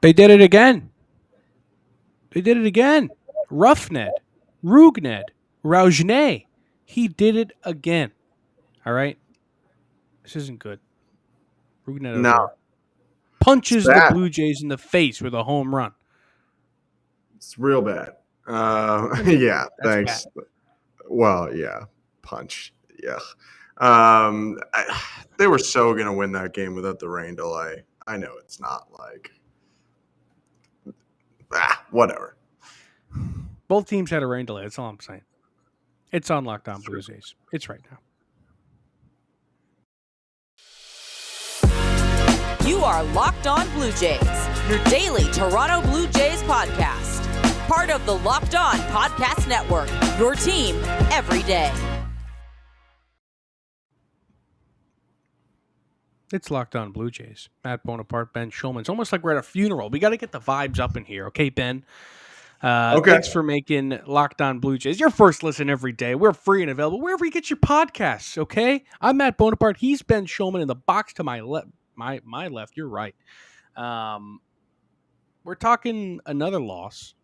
They did it again. Roughneck, Rugned, Raujne. He did it again. All right. This isn't good. Rugned No, Odor it's punches the bad. Blue Jays in the face with a home run. It's real bad. I mean, Yeah, that's bad. thanks. Well, yeah, punch. Yeah. They were so going to win that game without the rain delay. I know it's not like, whatever. Both teams had a rain delay. That's all I'm saying. It's on Locked On Blue Jays. It's right now. You are Locked On Blue Jays, your daily Toronto Blue Jays podcast. Part of the Locked On Podcast Network, your team every day. It's Locked On Blue Jays. Matt Bonaparte, Ben Shulman. It's almost like we're at a funeral. We got to get the vibes up in here. Okay, Ben? Okay. Thanks for making Locked On Blue Jays your first listen every day. We're free and available wherever you get your podcasts, okay? I'm Matt Bonaparte. He's Ben Shulman in the box to my left. My left. You're right. We're talking another loss.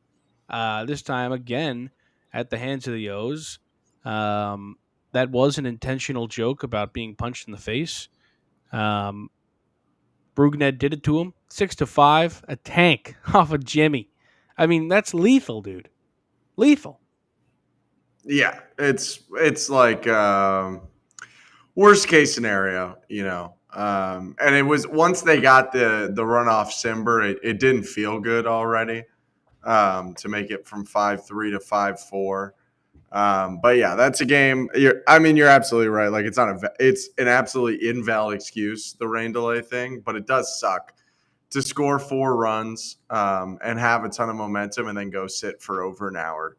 This time, again, at the hands of the O's. That was an intentional joke about being punched in the face. Brugnet did it to him. 6-5, a tank off of Jimmy. I mean, that's lethal, dude. Lethal. Yeah, it's like worst case scenario, and it was once they got the runoff Simber, it didn't feel good already to make it from 5-3 to 5-4. But yeah, that's a game. You're absolutely right. Like it's an absolutely invalid excuse, the rain delay thing, but it does suck to score 4 runs and have a ton of momentum and then go sit for over an hour.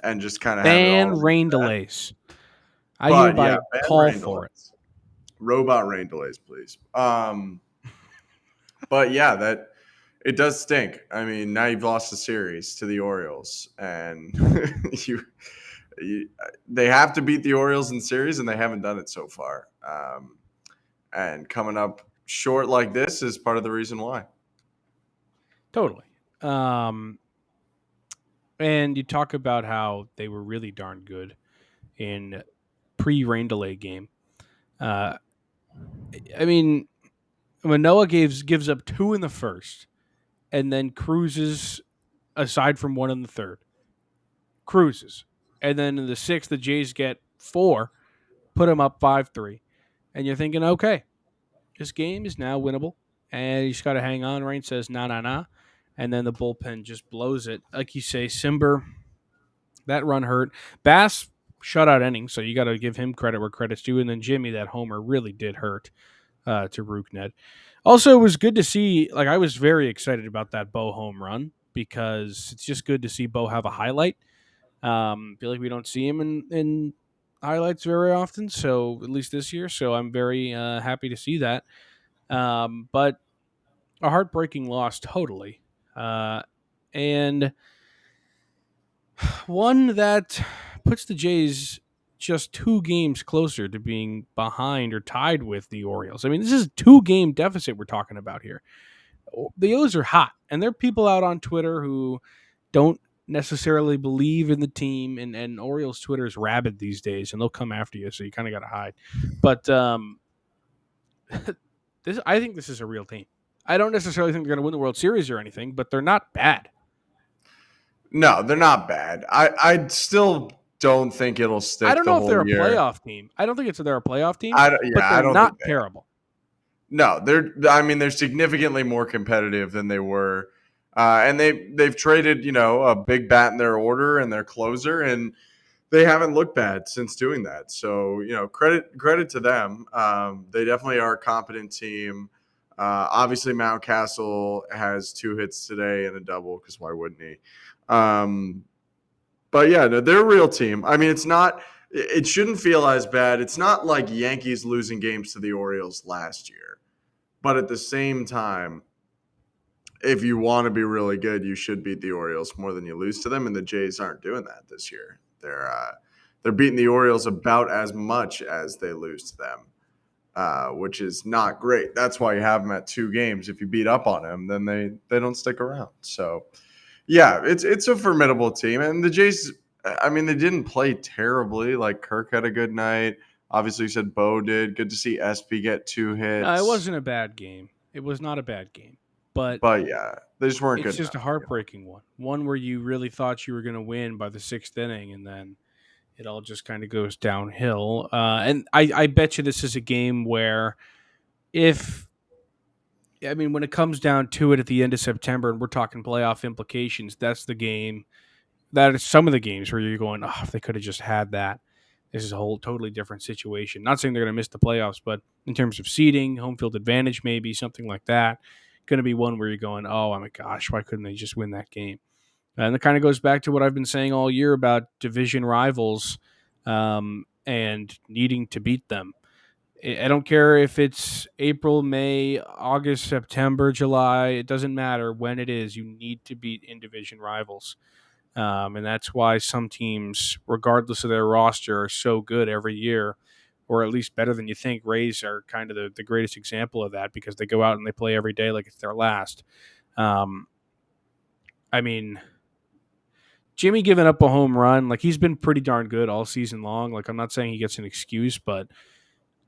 And just kind of have it all. Ban rain delays. I But hereby yeah, ban call rain for it. delays. Robot rain delays, please. But yeah, that it does stink. I mean, now you've lost the series to the Orioles, and they have to beat the Orioles in series, and they haven't done it so far. And coming up short like this is part of the reason why. Totally. And you talk about how they were really darn good in pre-rain delay game. I mean, Manoah gives up 2 in the first and then cruises aside from 1 in the third. Cruises. And then in the 6th, the Jays get 4, put them up 5-3. And you're thinking, okay, this game is now winnable. And you just got to hang on. Rain says, nah. And then the bullpen just blows it. Like you say, Simber, that run hurt. Bass, shutout inning, so you got to give him credit where credit's due. And then Jimmy, that homer, really did hurt to Rukned. Also, it was good to see, like I was very excited about that Bo home run because it's just good to see Bo have a highlight. Feel like we don't see him in highlights very often, so at least this year. So I'm very happy to see that. But a heartbreaking loss, totally. And one that puts the Jays just 2 games closer to being behind or tied with the Orioles. I mean, this is a 2-game deficit we're talking about here. The O's are hot, and there are people out on Twitter who don't necessarily believe in the team, and Orioles Twitter is rabid these days, and they'll come after you, so you kind of got to hide. But I think this is a real team. I don't necessarily think they're going to win the World Series or anything, but they're not bad. No, they're not bad. I still don't think it'll stick. I don't know if they're a year. playoff team. I don't think they're a playoff team. But they're not terrible. No, they're significantly more competitive than they were, and they've traded a big bat in their order and their closer, and they haven't looked bad since doing that. So credit to them. They definitely are a competent team. Obviously, Mountcastle has 2 hits today and a double because why wouldn't he? But yeah, no, they're a real team. I mean, it shouldn't feel as bad. It's not like Yankees losing games to the Orioles last year. But at the same time, if you want to be really good, you should beat the Orioles more than you lose to them. And the Jays aren't doing that this year. They're beating the Orioles about as much as they lose to them. which is not great. That's why you have them at 2 games. If you beat up on them, then they don't stick around. So yeah, it's a formidable team, and the Jays. I mean, they didn't play terribly. Like Kirk had a good night. Obviously, you said Bo did. Good to see SP get 2 hits. It wasn't a bad game. It was not a bad game, but But yeah, they just weren't it's good just a enough. heartbreaking one where you really thought you were going to win by the sixth inning, and then it all just kind of goes downhill. And I bet you this is a game where if I mean, when it comes down to it at the end of September and we're talking playoff implications, that's the game. That is some of the games where you're going, oh, if they could have just had that. This is a whole totally different situation. Not saying they're going to miss the playoffs, but in terms of seeding, home field advantage, maybe something like that, going to be one where you're going, oh my gosh, why couldn't they just win that game? And it kind of goes back to what I've been saying all year about division rivals and needing to beat them. I don't care if it's April, May, August, September, July. It doesn't matter when it is. You need to beat in division rivals. And that's why some teams, regardless of their roster, are so good every year, or at least better than you think. Rays are kind of the greatest example of that because they go out and they play every day like it's their last. Um, I mean, Jimmy giving up a home run, like he's been pretty darn good all season long. Like I'm not saying he gets an excuse, but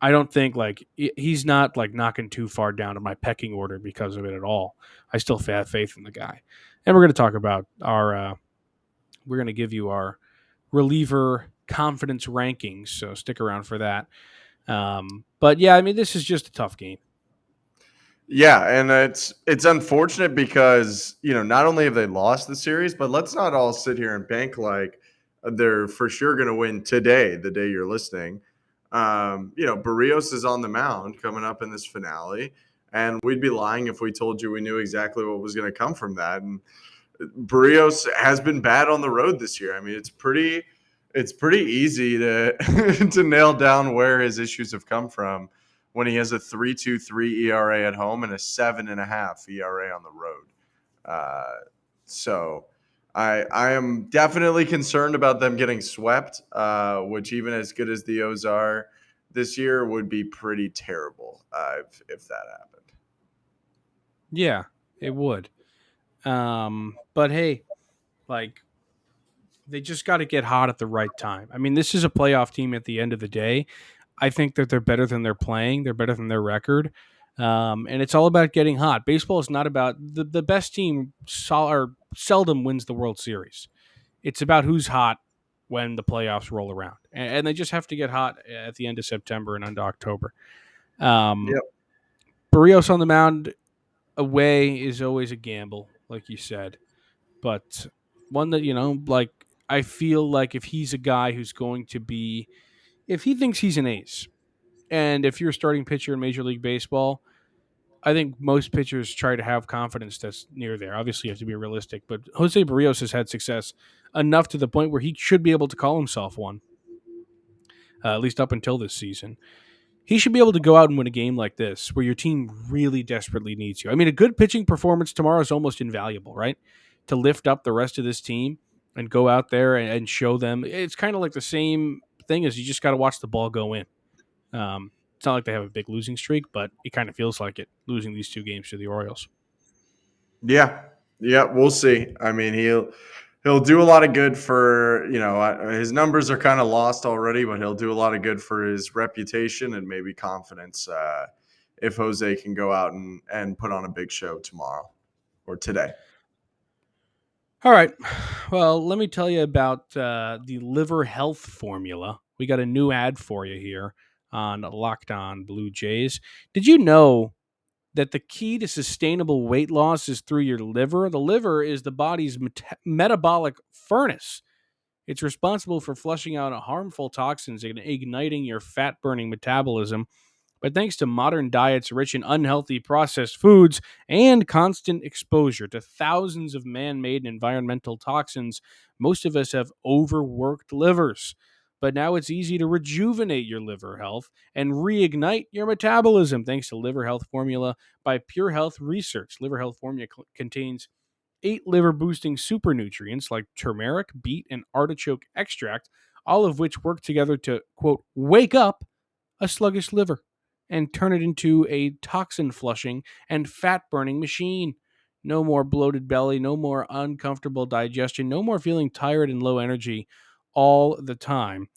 I don't think like he's not like knocking too far down in my pecking order because of it at all. I still have faith in the guy, and we're going to talk about our. We're going to give you our reliever confidence rankings, so stick around for that. But yeah, I mean, this is just a tough game. Yeah, and it's unfortunate because not only have they lost the series, but let's not all sit here and bank like they're for sure going to win today, the day you're listening. Barrios is on the mound coming up in this finale, and we'd be lying if we told you we knew exactly what was going to come from that. And Barrios has been bad on the road this year. I mean, it's pretty easy to to nail down where his issues have come from when he has a 3.23 ERA at home and a 7.5 ERA on the road. So I am definitely concerned about them getting swept, which even as good as the O's are this year would be pretty terrible if that happened. Yeah, it would. But hey, like they just got to get hot at the right time. I mean, this is a playoff team at the end of the day. I think that they're better than they're playing. They're better than their record. And it's all about getting hot. Baseball is not about the best team seldom wins the World Series. It's about who's hot when the playoffs roll around. And they just have to get hot at the end of September and into October. Yep. Barrios on the mound away is always a gamble, like you said. But one that, like I feel like if he's a guy who's going to be, if he thinks he's an ace, and if you're a starting pitcher in Major League Baseball, I think most pitchers try to have confidence that's near there. Obviously, you have to be realistic, but Jose Barrios has had success enough to the point where he should be able to call himself one, at least up until this season. He should be able to go out and win a game like this where your team really desperately needs you. I mean, a good pitching performance tomorrow is almost invaluable, right? To lift up the rest of this team and go out there and show them. It's kind of like the same thing as you just got to watch the ball go in. It's not like they have a big losing streak, but it kind of feels like it, losing these 2 games to the Orioles. Yeah, we'll see. I mean, he'll do a lot of good for his numbers are kind of lost already, but he'll do a lot of good for his reputation and maybe confidence if Jose can go out and put on a big show tomorrow or today. All right. Well, let me tell you about the liver health formula. We got a new ad for you here on Locked On Blue Jays. Did you know that the key to sustainable weight loss is through your liver? The liver is the body's metabolic furnace. It's responsible for flushing out harmful toxins and igniting your fat-burning metabolism. But thanks to modern diets rich in unhealthy processed foods and constant exposure to thousands of man-made and environmental toxins, most of us have overworked livers. But now it's easy to rejuvenate your liver health and reignite your metabolism thanks to Liver Health Formula by Pure Health Research. Liver Health Formula contains 8 liver-boosting super nutrients like turmeric, beet, and artichoke extract, all of which work together to, quote, wake up a sluggish liver. and turn it into a toxin flushing and fat burning machine. No more bloated belly, no more uncomfortable digestion, no more feeling tired and low energy all the time.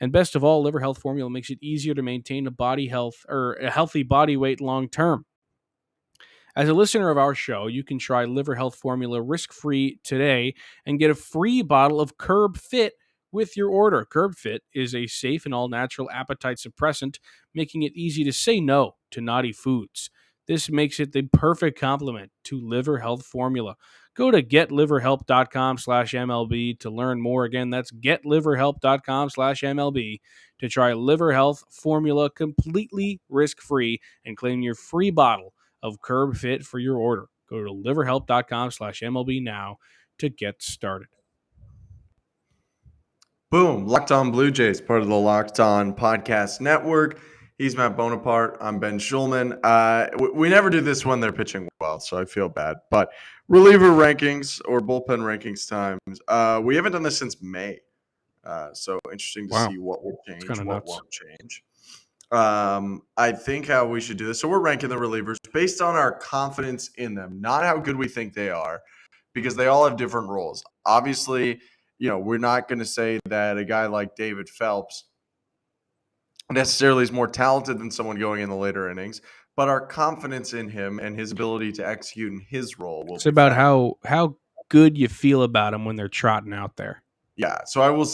And best of all, Liver Health Formula makes it easier to maintain a body health or a healthy body weight long term. As a listener of our show, you can try Liver Health Formula risk-free today and get a free bottle of Curb Fit with your order. Curb Fit is a safe and all-natural appetite suppressant, making it easy to say no to naughty foods. This makes it the perfect complement to Liver Health Formula. Go to getliverhelp.com/MLB to learn more. Again, that's getliverhelp.com/MLB to try Liver Health Formula completely risk-free and claim your free bottle of Curb Fit for your order. Go to liverhelp.com/MLB now to get started. Boom. Locked On Blue Jays, part of the Locked On Podcast Network. He's Matt Bonaparte. I'm Ben Shulman. We never do this when they're pitching well, so I feel bad. But reliever rankings or bullpen rankings times, we haven't done this since May. So interesting to Wow. see what will It's change, kind of what nuts. won't change. I think how we should do this. So we're ranking the relievers based on our confidence in them, not how good we think they are, because they all have different roles. Obviously, we're not going to say that a guy like David Phelps necessarily is more talented than someone going in the later innings, but our confidence in him and his ability to execute in his role will It's be about factored. how good you feel about them when they're trotting out there. Yeah. So I will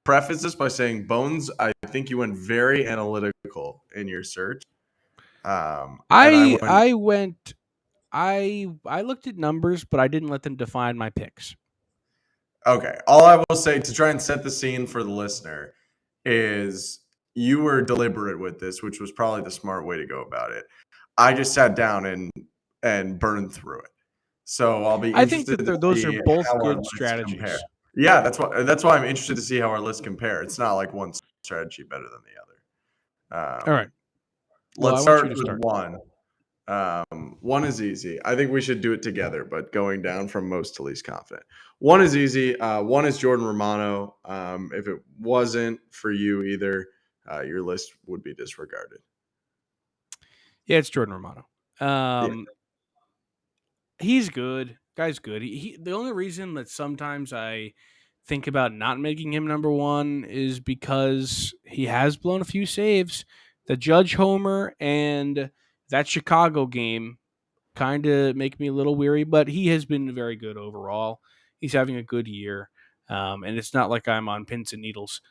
preface this by saying, Bones, I think you went very analytical in your search. And I went. I looked at numbers, but I didn't let them define my picks. Okay. All I will say to try and set the scene for the listener is you were deliberate with this, which was probably the smart way to go about it. I just sat down and burned through it. So I'll be I think interested that to those are see both how our good lists compare. strategies. Yeah, that's why I'm interested to see how our lists compare. It's not like one strategy better than the other. All right. Well, I Let's want you start to with start. one. One is easy. I think we should do it together, but going down from most to least confident. One is easy. One is Jordan Romano. If it wasn't for you either, your list would be disregarded. Yeah, it's Jordan Romano. Yeah. He's good. Guy's good. The only reason that sometimes I think about not making him number one is because he has blown a few saves. The Judge homer and that Chicago game kind of make me a little weary, but he has been very good overall. He's having a good year, and it's not like I'm on pins and needles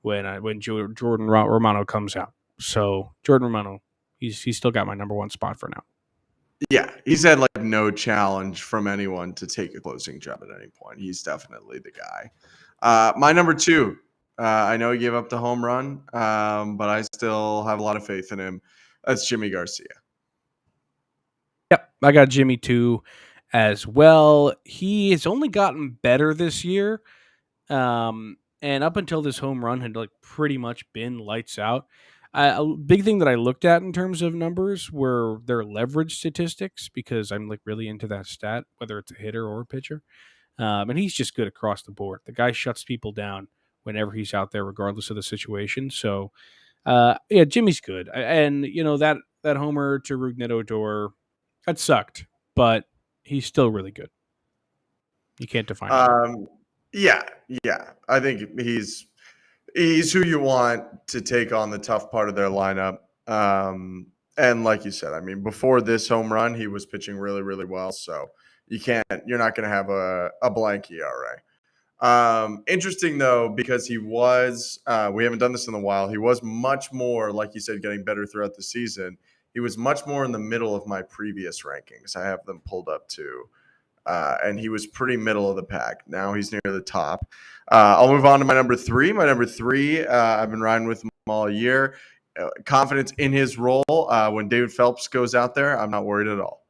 when Jordan Romano comes out. So Jordan Romano, he's still got my number one spot for now. Yeah, he's had like no challenge from anyone to take a closing job at any point. He's definitely the guy. My number two, I know he gave up the home run, but I still have a lot of faith in him. That's Jimmy Garcia. Yep, I got Jimmy too as well. He has only gotten better this year. And up until this home run had like pretty much been lights out. A big thing that I looked at in terms of numbers were their leverage statistics because I'm like really into that stat, whether it's a hitter or a pitcher. And he's just good across the board. The guy shuts people down whenever he's out there, regardless of the situation. So, yeah, Jimmy's good. And that homer to Rougned Odor, that sucked, but he's still really good. You can't define him. Yeah. I think he's who you want to take on the tough part of their lineup. And like you said, I mean, before this home run, he was pitching really, really well. So you're not going to have a blank ERA. Interesting though, because we haven't done this in a while. He was much more, like you said, getting better throughout the season. He was much more in the middle of my previous rankings. I have them pulled up too. And he was pretty middle of the pack. Now he's near the top. I'll move on to my number three. My number three, I've been riding with him all year. Confidence in his role. When David Phelps goes out there, I'm not worried at all.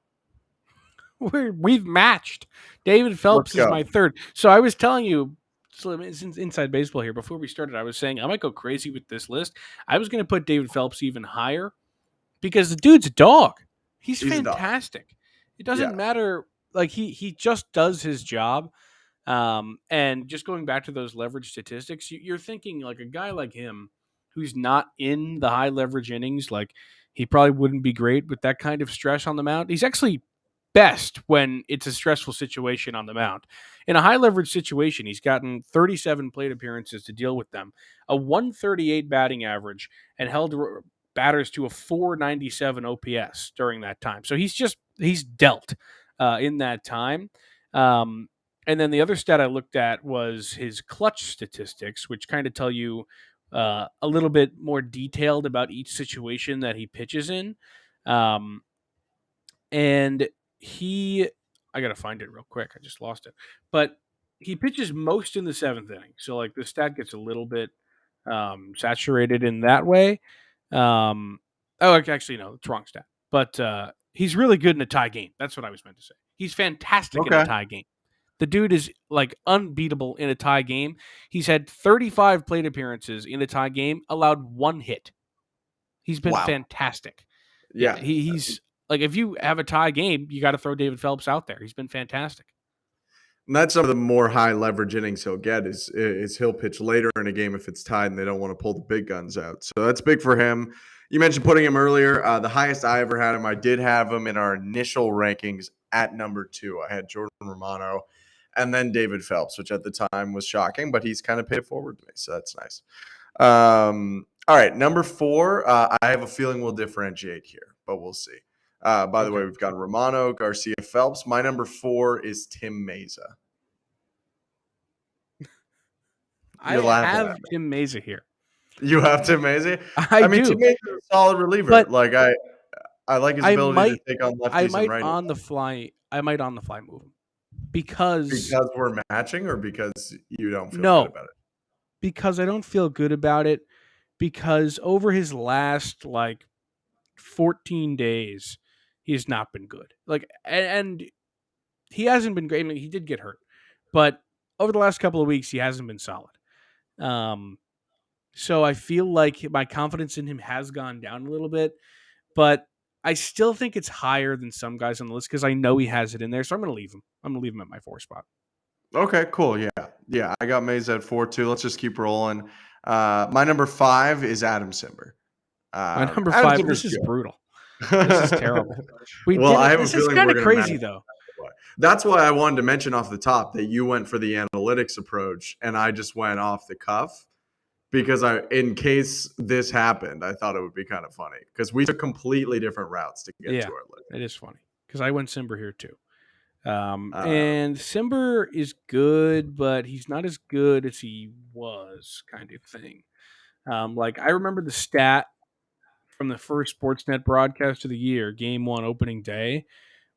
We've matched. David Phelps is my third. So I was telling you, since inside baseball here, before we started, I was saying I might go crazy with this list. I was going to put David Phelps even higher because the dude's a dog. He's fantastic. It doesn't matter. Like he just does his job. And just going back to those leverage statistics, you're thinking like a guy like him who's not in the high leverage innings, like He probably wouldn't be great with that kind of stress on the mound. He's actually best when it's a stressful situation on the mound. In a high leverage situation, he's gotten 37 plate appearances to deal with them, a 138 batting average, and held batters to a 497 OPS during that time. So he's dealt in that time. Um, and then the other stat I looked at was his clutch statistics, which kind of tell you a little bit more detailed about each situation that he pitches in. Um, and I gotta find it real quick. I just lost it. But he pitches most in the seventh inning, so like the stat gets a little bit saturated in that way. Actually, no, it's wrong stat. But he's really good in a tie game. That's what I was meant to say. He's fantastic in a Okay. tie game. The dude is like unbeatable in a tie game. He's had 35 plate appearances in a tie game, allowed one hit. He's been Wow. fantastic. Yeah, Yeah. he's like, if you have a tie game, you got to throw David Phelps out there. He's been fantastic. And that's some of the more high leverage innings he'll get is he'll pitch later in a game if it's tied and they don't want to pull the big guns out. So that's big for him. You mentioned putting him earlier. The highest I ever had him, I did have him in our initial rankings at number 2. I had Jordan Romano and then David Phelps, which at the time was shocking, but he's kind of paid it forward to me. So that's nice. All right, number 4. I have a feeling we'll differentiate here, but we'll see. By the way, we've got Romano, Garcia, Phelps. My number 4 is Tim Meza. I have Tim Meza here. You have Tim Meza? I mean, do. Tim Meza is a solid reliever. But like I like his ability to take on lefties and righties. I might on the fly move him because we're matching, or because you don't feel good about it. Because I don't feel good about it. Because over his last 14 days, he has not been good. And he hasn't been great. I mean, he did get hurt, but over the last couple of weeks, he hasn't been solid. So I feel like my confidence in him has gone down a little bit, but I still think it's higher than some guys on the list because I know he has it in there. So I'm going to leave him. I'm going to leave him at my 4 spot. Okay, cool. Yeah. I got Meza at 4 too. Let's just keep rolling. My number 5 is Adam Simber. My number 5. This is brutal. This is terrible. This is kind of crazy though. That's why I wanted to mention off the top that you went for the analytics approach and I just went off the cuff, because in case this happened, I thought it would be kind of funny because we took completely different routes to get to our list. It is funny because I went Simber here too. And Simber is good, but he's not as good as he was, kind of thing. I remember the stat from the first Sportsnet broadcast of the year, Game 1 opening day,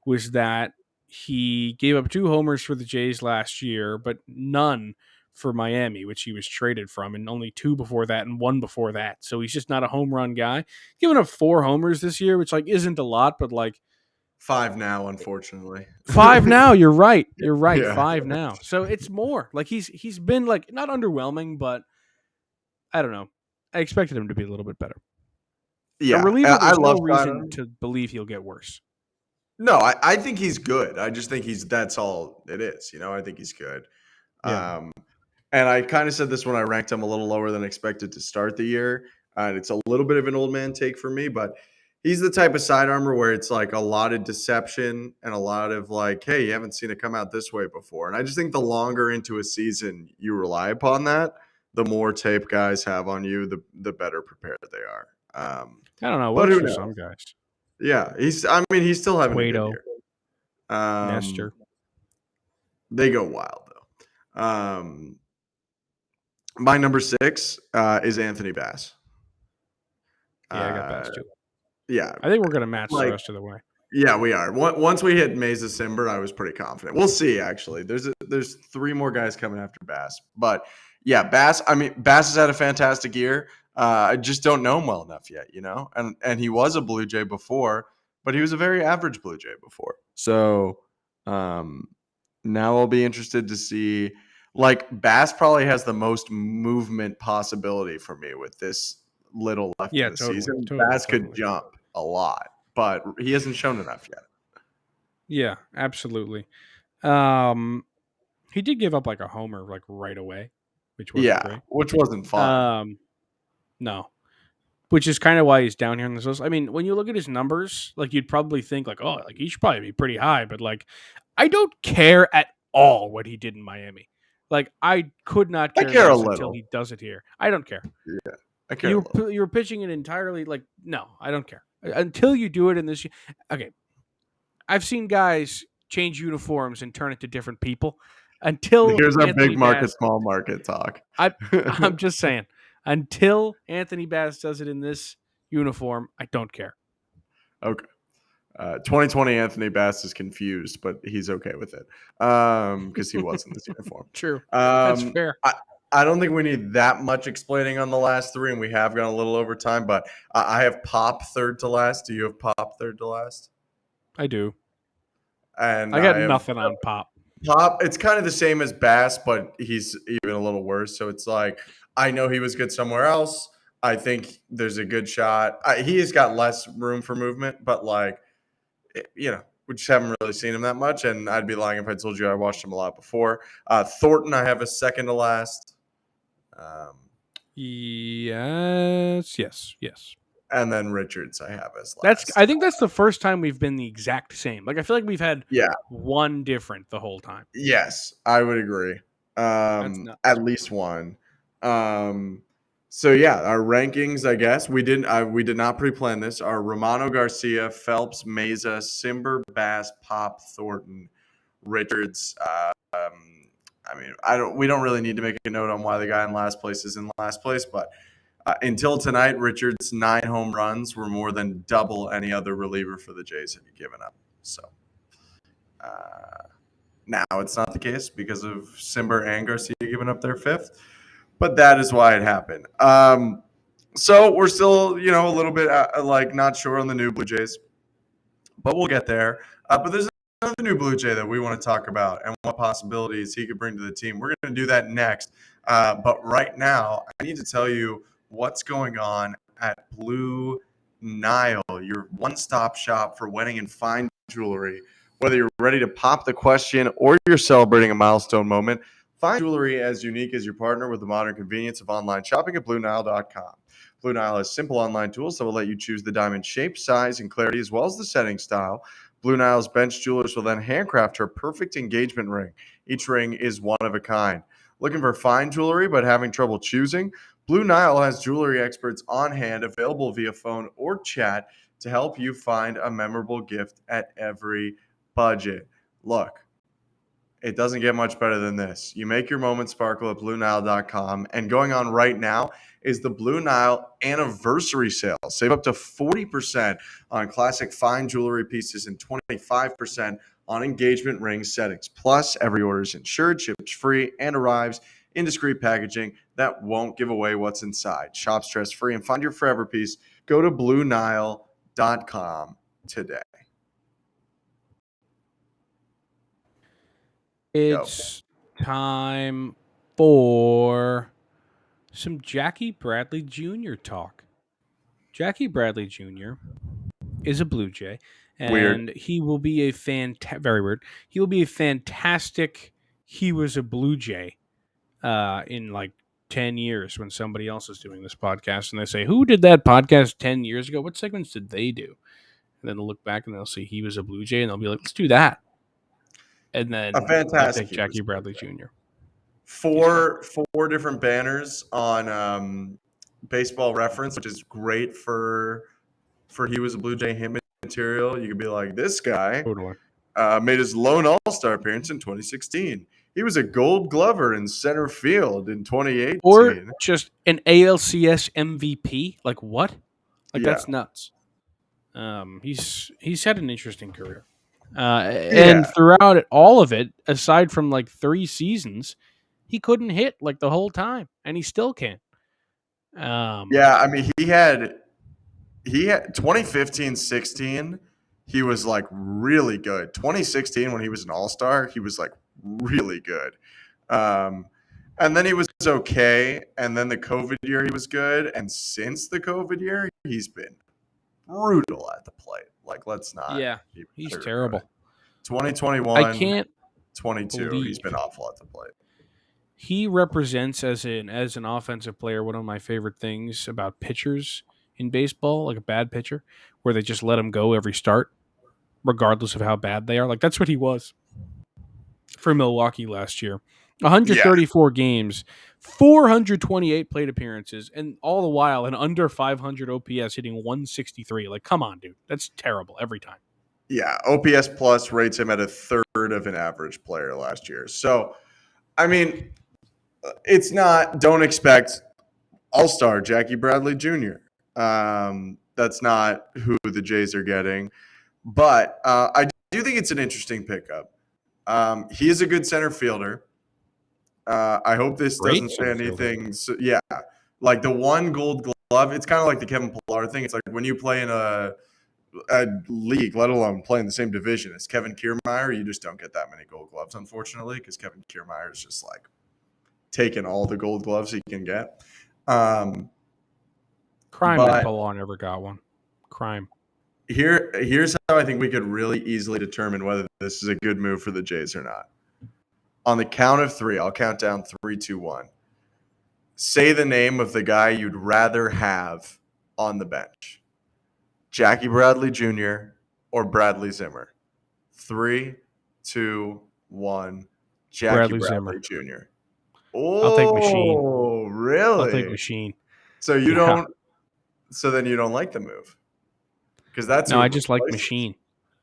was that he gave up 2 homers for the Jays last year, but none for Miami, which he was traded from, and only 2 before that and 1 before that. So he's just not a home run guy. Giving up 4 homers this year, which isn't a lot, but 5 now, unfortunately. 5 now. You're right. You're right. Yeah. 5 now. So it's more he's been not underwhelming, but I don't know. I expected him to be a little bit better. Yeah, a reliever, there's no reason to believe he'll get worse. No, I think he's good. I just think that's all it is. I think he's good. Yeah. And I kind of said this when I ranked him a little lower than expected to start the year. And it's a little bit of an old man take for me, but he's the type of side armor where it's a lot of deception and a lot of hey, you haven't seen it come out this way before. And I just think the longer into a season you rely upon that, the more tape guys have on you, the better prepared they are. I don't know. What for some guys? Yeah, he's still having a good year. Nestor. They go wild though. My number 6 is Anthony Bass. Yeah, I got Bass too. Yeah, I think we're gonna match the rest of the way. Yeah, we are. Once we hit Meza Simber, I was pretty confident. We'll see. Actually, there's 3 more guys coming after Bass, but yeah, Bass. Bass has had a fantastic year. I just don't know him well enough yet, And he was a Blue Jay before, but he was a very average Blue Jay before. So now I'll be interested to see. Bass probably has the most movement possibility for me with this little left in the season. Bass could jump a lot, but he hasn't shown enough yet. Yeah, absolutely. He did give up a homer right away, which wasn't great. Which wasn't fun. No. which is kind of why he's down here on this list. I mean, when you look at his numbers, like you'd probably think like, oh, like he should probably be pretty high, but like I don't care at all what he did in Miami. Like I could not I care care a less until little. he does it here. I don't care. Yeah, I care a little. You were pitching it entirely like no, I don't care until you do it in this. Okay, I've seen guys change uniforms and turn it to different people. Until Here's our Anthony big market, Bass, small market talk. I'm just saying. Until Anthony Bass does it in this uniform, I don't care. Okay. 2020 Anthony Bass is confused, but he's okay with it because he was in this uniform. True, that's Um, fair. I don't think we need that much explaining on the last three, and we have gone a little over time, but I have Pop third to last. Do you have Pop third to last? I do. And I got I have nothing on Pop. Pop. It's kind of the same as Bass, but he's even a little worse. So it's like, I know he was good somewhere else. I think there's a good shot. He has got less room for movement, but like, we just haven't really seen him that much. And I'd be lying if I told you I watched him a lot before. Thornton, I have a second to last. Yes. And then Richards, I have as last. I think that's the first time we've been the exact same. Like I feel like we've had Yeah. one different the whole time. Yes, I would agree. That's nuts. At least one. So yeah, our rankings, I guess we did not pre-plan this. Are Romano, Garcia, Phelps, Meza, Simber, Bass, Pop, Thornton, Richards. We don't really need to make a note on why the guy in last place is in last place, but until tonight, Richards' 9 home runs were more than double any other reliever for the Jays had given up. So. Now it's not the case because of Simber and Garcia giving up their fifth, but that is why it happened. So we're still, a little bit not sure on the new Blue Jays, but we'll get there. But there's another new Blue Jay that we want to talk about and what possibilities he could bring to the team. We're going to do that next. But right now, I need to tell you what's going on at Blue Nile, your one-stop shop for wedding and fine jewelry. Whether you're ready to pop the question or you're celebrating a milestone moment, find jewelry as unique as your partner with the modern convenience of online shopping at BlueNile.com. Blue Nile has simple online tools that will let you choose the diamond shape, size, and clarity, as well as the setting style. Blue Nile's bench jewelers will then handcraft her perfect engagement ring. Each ring is one of a kind. Looking for fine jewelry but having trouble choosing? Blue Nile has jewelry experts on hand, available via phone or chat to help you find a memorable gift at every budget. Look, it doesn't get much better than this. You make your moment sparkle at BlueNile.com, and going on right now is the Blue Nile anniversary sale. Save up to 40% on classic fine jewelry pieces and 25% on engagement ring settings. Plus, every order is insured, ships free, and arrives in discreet packaging that won't give away what's inside. Shop stress-free and find your forever piece. Go to BlueNile.com today. It's time for some Jackie Bradley Jr. talk. Jackie Bradley Jr. is a Blue Jay, and Weird. he will be very weird. He will be a fantastic. He was a Blue Jay in like 10 years when somebody else is doing this podcast, and they say, "Who did that podcast 10 years ago? What segments did they do?" And then they'll look back and they'll see he was a Blue Jay, and they'll be like, "Let's do that." And then A fantastic Jackie Bradley Jr. Four different banners on Baseball Reference, which is great for he was a Blue Jay hit material. You could be like, this guy Totally. made his lone All-Star appearance in 2016. He was a Gold Glover in center field in 2018. Or just an ALCS MVP. Like what? Like Yeah. that's nuts. He's had an interesting career. And throughout all of it, aside from like 3 seasons, he couldn't hit like the whole time, and he still can't. I mean, he had 2015-16, he was like really good. 2016, when he was an All-Star, he was like really good. And then he was okay, and then the COVID year he was good, and since the COVID year, he's been brutal at the plate. Like, let's not. Yeah, he's terrible. 2021, I can't 22, he's been awful at the plate. He represents as an offensive player one of my favorite things about pitchers in baseball, like a bad pitcher, where they just let him go every start, regardless of how bad they are. Like that's what he was for Milwaukee last year. Yeah. 134 games, 428 plate appearances, and all the while an under 500 OPS hitting 163. Like, come on, dude. That's terrible every time. Yeah. OPS plus rates him at a third of an average player last year. So, I mean, it's not, don't expect all-star Jackie Bradley Jr. That's not who the Jays are getting. But I do think it's an interesting pickup. He is a good center fielder. I hope this Great doesn't say center fielder. anything. So, yeah, like the one Gold Glove. It's kind of like the Kevin Pillar thing. It's like when you play in a league, let alone play in the same division as Kevin Kiermaier, you just don't get that many Gold Gloves, unfortunately, because Kevin Kiermaier is just like taking all the Gold Gloves he can get. Crime that Pallon never got one. Crime. Here's how I think we could really easily determine whether this is a good move for the Jays or not. On the count of three, I'll count down 3, 2, 1. Say the name of the guy you'd rather have on the bench. Jackie Bradley Jr. or Bradley Zimmer. 3, 2, 1. Jackie Bradley Jr. Oh, I'll take Machine. Really? I'll take Machine. So you don't. So then you don't like the move, because that's no. I just like Machine.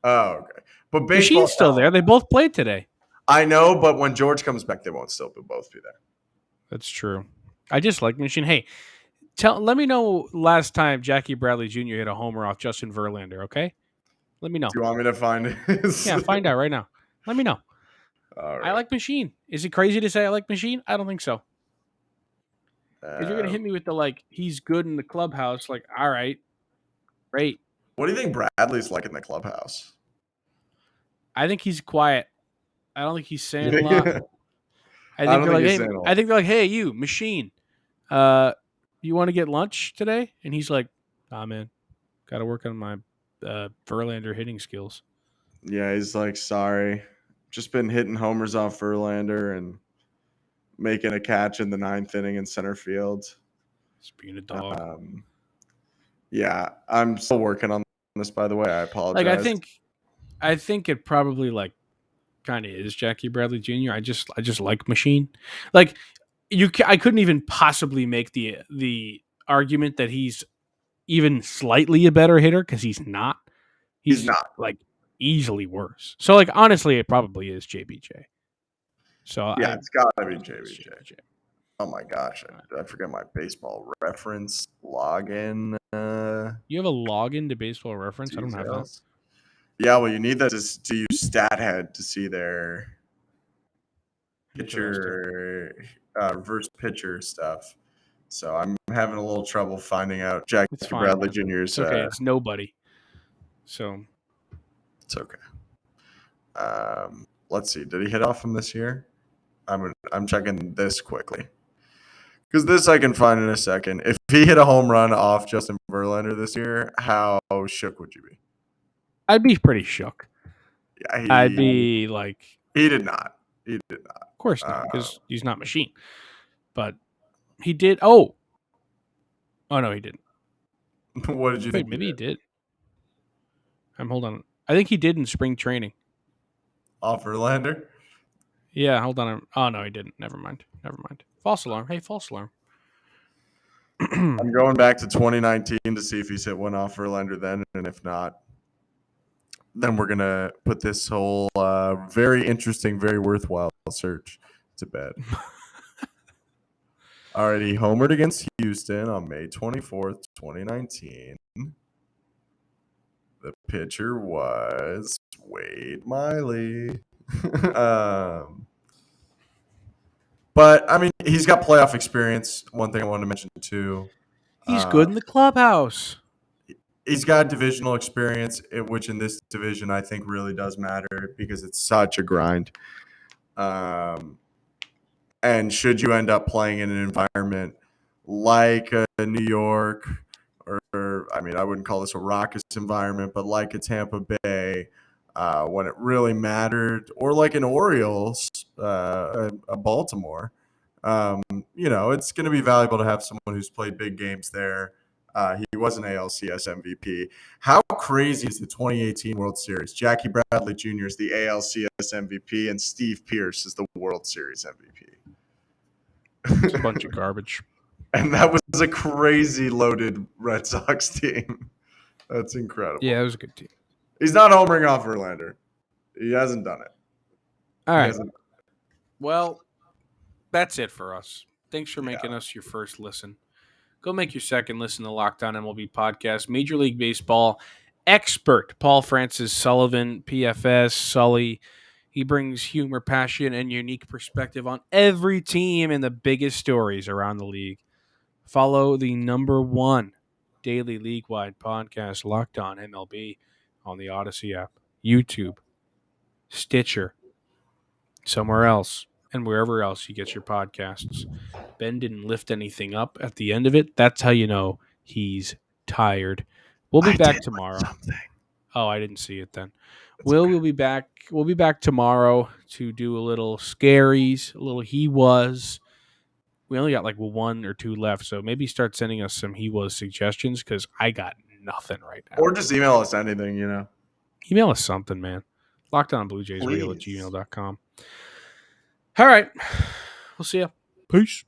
Oh, okay. But baseball, Machine's still there. They both played today. I know, but when George comes back, they won't still both be there. That's true. I just like Machine. Hey, let me know last time Jackie Bradley Jr. hit a homer off Justin Verlander. Okay, let me know. Do you want me to find it? Yeah, find out right now. Let me know. All right. I like Machine. Is it crazy to say I like Machine? I don't think so. If you're gonna hit me with the he's good in the clubhouse, all right, great. What do you think Bradley's like in the clubhouse? I think he's quiet. I don't think he's saying a lot. I think they're like, hey, you Machine, you want to get lunch today? And he's like, nah, man, got to work on my Verlander hitting skills. Yeah, he's like, sorry, just been hitting homers off Verlander and making a catch in the 9th inning in center field. Just being a dog. Yeah, I'm still working on this, by the way. I apologize. I think it probably kind of is Jackie Bradley Jr. I just like Machine. I couldn't even possibly make the argument that he's even slightly a better hitter because he's not. He's not easily worse. So honestly, it probably is JBJ. So yeah, it's got to be JBJ. Oh my gosh, I forgot my baseball reference login. You have a login to Baseball Reference? Details. I don't have that. Yeah, well, you need that to use StatHead to see their pitcher, reverse pitcher stuff. So I'm having a little trouble finding out Jackie Bradley Jr.'s. It's okay, it's nobody. So it's okay. Let's see. Did he hit off from this year? I'm checking this quickly. Because this I can find in a second. If he hit a home run off Justin Verlander this year, how shook would you be? I'd be pretty shook. Yeah, I'd be he did not. He did not. Of course not, because he's not Machine. But he did. Oh no, he didn't. What did you think? Maybe he did. Hold on. I think he did in spring training. Off Verlander? Yeah, hold on. Oh no, he didn't. Never mind. False alarm. Hey, false alarm. I'm going back to 2019 to see if he's hit one off Verlander then, and if not, then we're gonna put this whole very interesting, very worthwhile search to bed. Alrighty, he homered against Houston on May 24th, 2019. The pitcher was Wade Miley. But, I mean, he's got playoff experience. One thing I wanted to mention, too. He's good in the clubhouse. He's got divisional experience, which in this division I think really does matter because it's such a grind. And should you end up playing in an environment like New York or, I mean, I wouldn't call this a raucous environment, but like a Tampa Bay, when it really mattered, or like an Orioles, a Baltimore, it's going to be valuable to have someone who's played big games there. He was an ALCS MVP. How crazy is the 2018 World Series? Jackie Bradley Jr. is the ALCS MVP, and Steve Pearce is the World Series MVP. It's a bunch of garbage. And that was a crazy loaded Red Sox team. That's incredible. Yeah, it was a good team. He's not homering off Verlander. He hasn't done it. All right. Well, that's it for us. Thanks for making Yeah. us your first listen. Go make your second listen to Locked On MLB Podcast. Major League Baseball expert Paul Francis Sullivan, PFS, Sully. He brings humor, passion, and unique perspective on every team and the biggest stories around the league. Follow the #1 daily league-wide podcast, Locked On MLB, on the Odyssey app, YouTube, Stitcher, somewhere else, and wherever else you get your podcasts. Ben didn't lift anything up at the end of it. That's how you know he's tired. We'll be back tomorrow. Oh, I didn't see it then. We'll be back. We'll be back tomorrow to do a little scaries, a little he was. We only got like 1 or 2 left, so maybe start sending us some he was suggestions because I got nothing right now. Or just email us anything, Email us something, man. LockedOnBlueJaysReal@gmail.com. All right. We'll see ya. Peace.